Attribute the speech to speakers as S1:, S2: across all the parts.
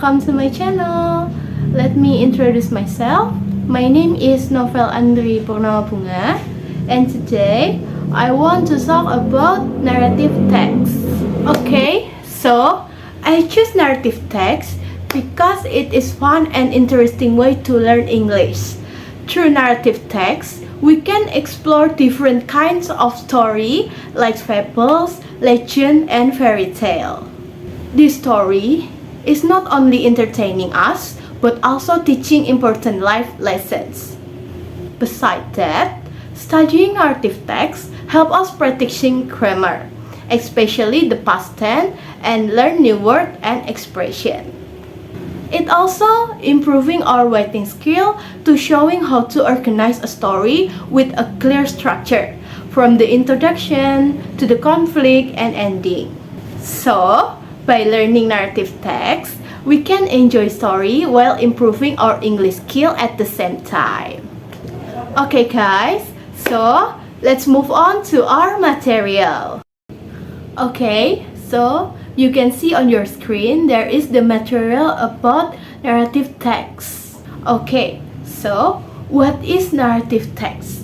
S1: welcome to my channel. Let me introduce myself. My name is Novel Andri Purnamabunga, and today I want to talk about narrative text. Okay, so I choose narrative text because it is fun and interesting way to learn English. Through narrative text, we can explore different kinds of story like fables, legend, and fairy tale. This story is not only entertaining us, but also teaching important life lessons. Besides that, studying narrative text help us practicing grammar, especially the past tense, and learn new words and expression. It also improving our writing skill to showing how to organize a story with a clear structure, from the introduction to the conflict and ending. So, by learning narrative text, we can enjoy story while improving our English skill at the same time. Okay guys, so let's move on to our material. Okay, so you can see on your screen there is the material about narrative text. Okay, so what is narrative text?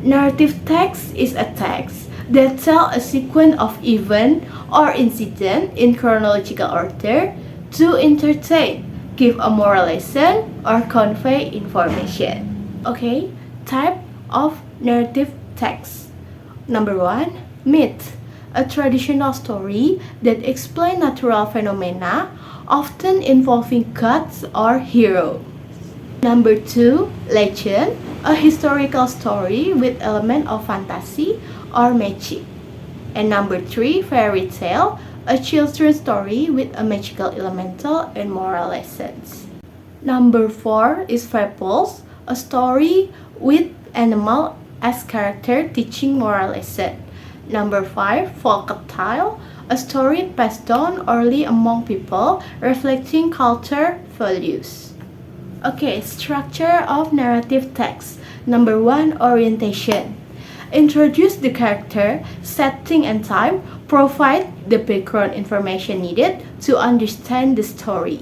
S1: Narrative text is a text that tells a sequence of events or incidents in chronological order to entertain, give a moral lesson, or convey information. Okay, type of narrative text. Number 1, myth. A traditional story that explains natural phenomena, often involving gods or heroes. Number 2, legend. A historical story with element of fantasy or magic. And number 3, fairy tale. A children's story with a magical elemental and moral lessons. Number 4 is fables. A story with animal as character teaching moral lesson. Number 5, folktale, a story passed down orally among people reflecting culture values. Okay, structure of narrative text. Number 1, orientation. Introduce the character, setting and time, provide the background information needed to understand the story.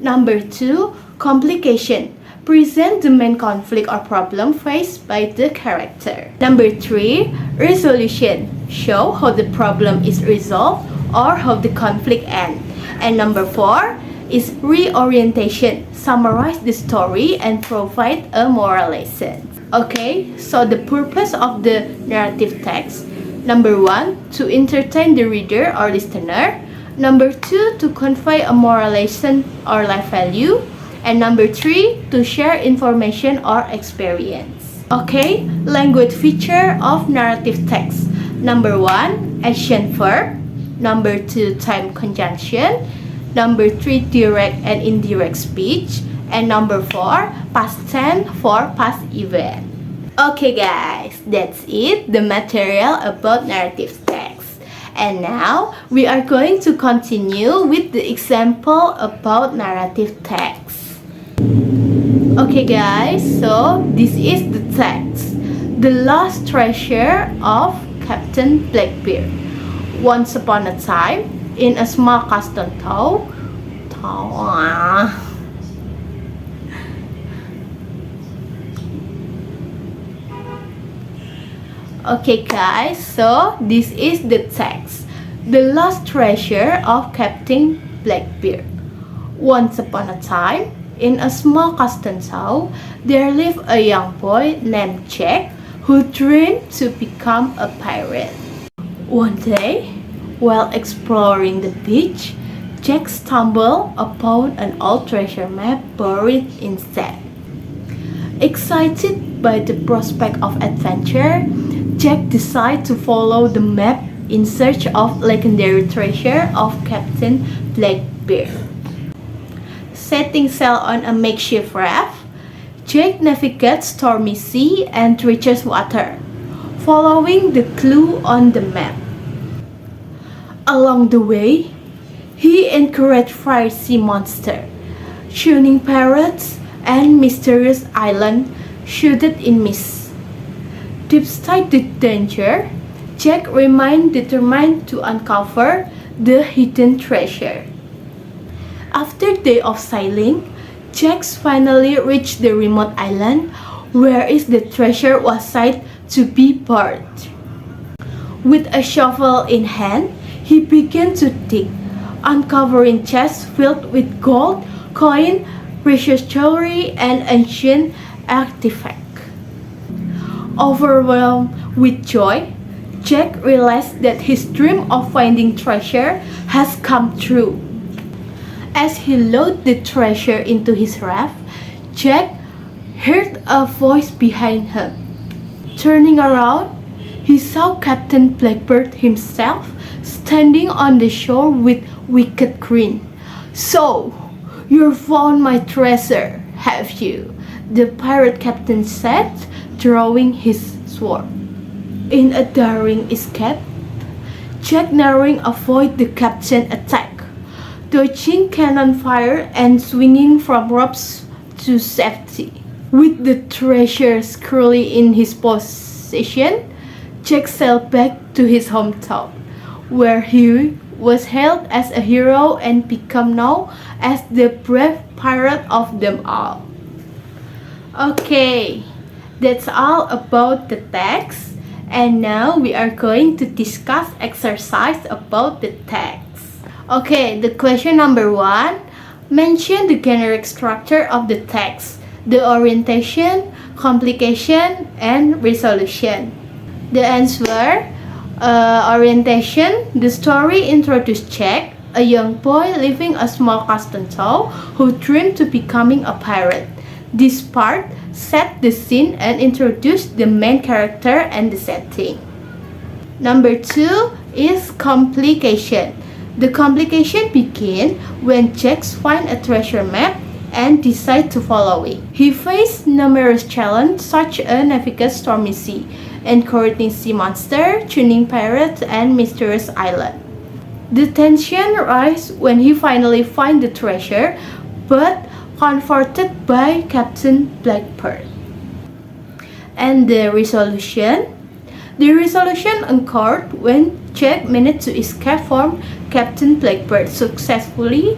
S1: Number 2, complication. Present the main conflict or problem faced by the character. Number 3, resolution. Show how the problem is resolved or how the conflict ends. And number 4 is reorientation. Summarize the story and provide a moral lesson. Okay, so the purpose of the narrative text. Number 1, to entertain the reader or listener. Number 2, to convey a moral lesson or life value. And number 3, to share information or experience. Okay, language feature of narrative text. Number 1, action verb. Number 2, time conjunction. Number 3, direct and indirect speech. And number 4, past tense for past event. Okay guys, that's it, the material about narrative text. And now, we are going to continue with the example about narrative text. Okay guys, so this is the text. The lost treasure of Captain Blackbeard. Once upon a time, in a small castle town. Okay guys, so this is the text. The lost treasure of Captain Blackbeard. Once upon a time, in a small castle town, there lived a young boy named Jack who dreamed to become a pirate. One day, while exploring the beach, Jack stumbled upon an old treasure map buried in sand. Excited by the prospect of adventure, Jack decided to follow the map in search of legendary treasure of Captain Blackbeard. Setting sail on a makeshift raft, Jack navigates stormy sea and treacherous water, following the clue on the map. Along the way, he encountered fiery sea monsters, shining pirates, and mysterious island shrouded in mist. Despite the danger, Jack remained determined to uncover the hidden treasure. After a day of sailing, Jack finally reached the remote island where the treasure was said to be buried. With a shovel in hand, he began to dig, uncovering chests filled with gold, coin, precious jewelry, and ancient artifacts. Overwhelmed with joy, Jack realized that his dream of finding treasure has come true. As he loaded the treasure into his raft, Jack heard a voice behind him. Turning around, he saw Captain Blackbird himself standing on the shore with wicked grin. "So, you found my treasure, have you?" the pirate captain said, drawing his sword. In a daring escape, Jack narrowly avoided the captain's attack, dodging cannon fire and swinging from ropes to safety. With the treasure securely in his possession, Jack sailed back to his hometown, where he was hailed as a hero and became known as the brave pirate of them all. Okay, that's all about the text, and now we are going to discuss exercise about the text. Okay, the question number 1, mention the generic structure of the text, the orientation, complication, and resolution. The answer, orientation, the story introduced Jack, a young boy living a small custom town who dreamed to becoming a pirate. This part set the scene and introduced the main character and the setting. Number 2 is complication. The complication begins when Jack finds a treasure map and decides to follow it. He faced numerous challenges such as navigating stormy sea, encountering sea monsters, tuning pirates, and mysterious island. The tension rises when he finally finds the treasure, but comforted by Captain Blackbird. And the resolution? The resolution occurred when Jack managed to escape from Captain Blackbird successfully,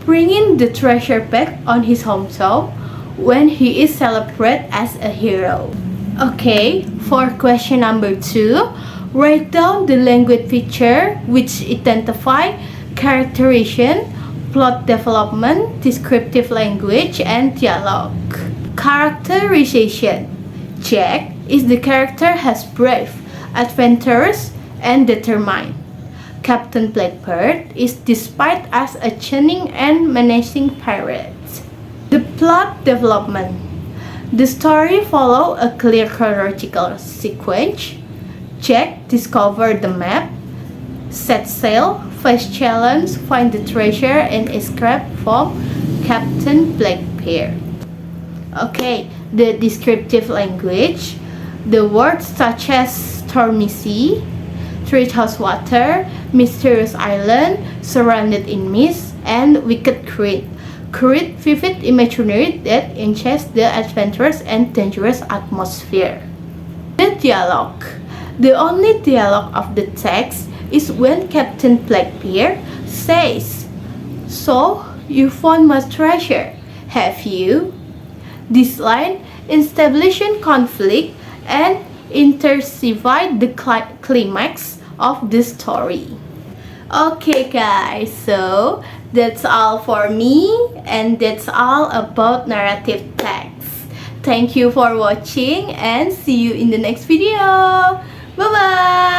S1: bringing the treasure back on his hometown when he is celebrated as a hero. Okay, for question number 2, write down the language feature which identify characterization, plot development, descriptive language, and dialogue. Characterization. Jack is the character as brave, adventurous, and determined. Captain Blackbird is described as a cunning and menacing pirate. The plot development. The story follows a clear chronological sequence. Jack discovers the map, set sail, face challenge, find the treasure, and escape from Captain Blackbeard. Okay, the descriptive language. The words such as stormy sea, treacherous water, mysterious island, surrounded in mist, and wicked creed create vivid imagery that enhances the adventurous and dangerous atmosphere. The dialogue. The only dialogue of the text is when Captain Blackbeard says, "So, you found my treasure, have you?" This line establishes conflict and intensifies the climax of the story. Okay guys, so that's all for me, and that's all about narrative text. Thank you for watching and see you in the next video. Bye bye.